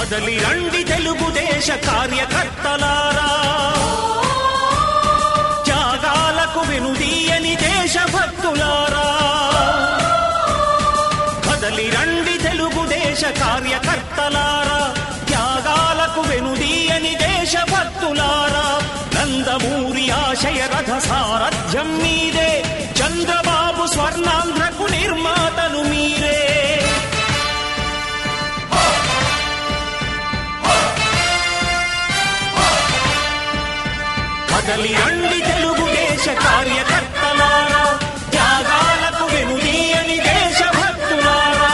కదలి రండి తెలుగుదేశ కార్యకర్తలారా, త్యాగాలకు వెనుదీయని దేశభక్తులారా. కదలి రండి తెలుగుదేశ కార్యకర్తలారా, త్యాగాలకు వెనుదీయని దేశభక్తులారా. నందమూరి ఆశయ రథ సారథ్యం మీరే, చంద్రబాబు స్వర్ణాంధ్రకు నిర్మాతలు మీరే. కదలి రండి తెలుగుదేశ కార్యకర్తలారా, త్యాగాలకు వెనుదీయని దేశభక్తులారా.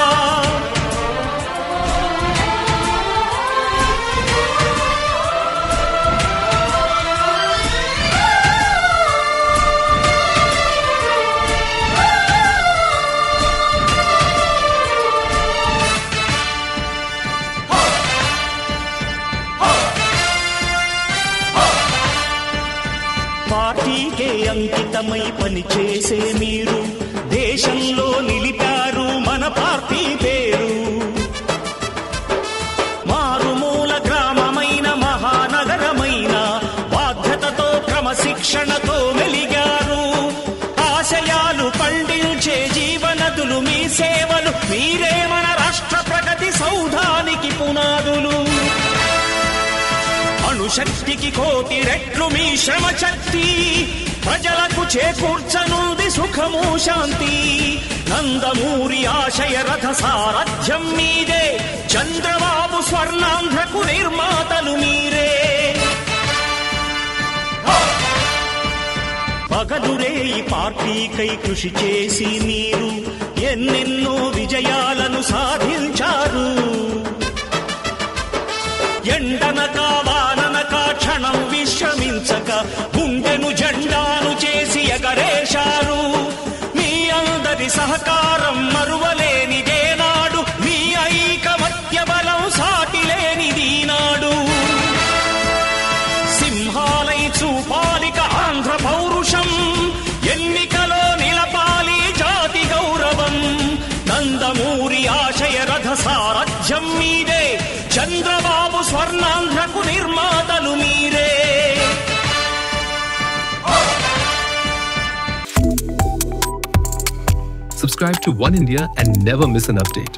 పార్టీకే అంకితమై పనిచేసే మీరు దేశంలో నిలిపారు మన పార్టీ పేరు. మారుమూల గ్రామమైన మహానగరమైన బాధ్యతతో క్రమశిక్షణతో మెలిగారు. ఆశయాలు పండించే జీవనదులు మీ సేవలు, మీరే మన రాష్ట్ర ప్రగతి సౌధానికి పునాదులు. అణుశక్తికి కోటి రెట్లు మీ శ్రమ శక్తి, ప్రజలకు చేకూర్చనుంది సుఖము శాంతి. నందమూరి ఆశయ రథ సారథ్యం మీదే, చంద్రబాబు స్వర్ణాంధ్రకు నిర్మాతలు మీరే. పగలురే ఈ పార్టీకై కృషి చేసి మీరు ఎన్నెన్నో విజయాలను సాధించారు. ఎండనక వాననక క్షణం విశ్రమించక గుండెను జెండాను చేసి ఎగరేశారు. మీ అందరి సహకారం మరువలేనిదేనాడు, మీ ఐకమత్య బలం సాటిలేనిదీనాడు. సింహాలై చూపాలిక ఆంధ్ర పౌరుషం, ఎన్నికలో నిలపాలి జాతి గౌరవం. నందమూరి ఆశయ రథ సారథ్యం మీదే, చంద్రబాబు స్వర్ణాంధ్రకు నిర్మాతలు మీరే. Subscribe to One India and never miss an update.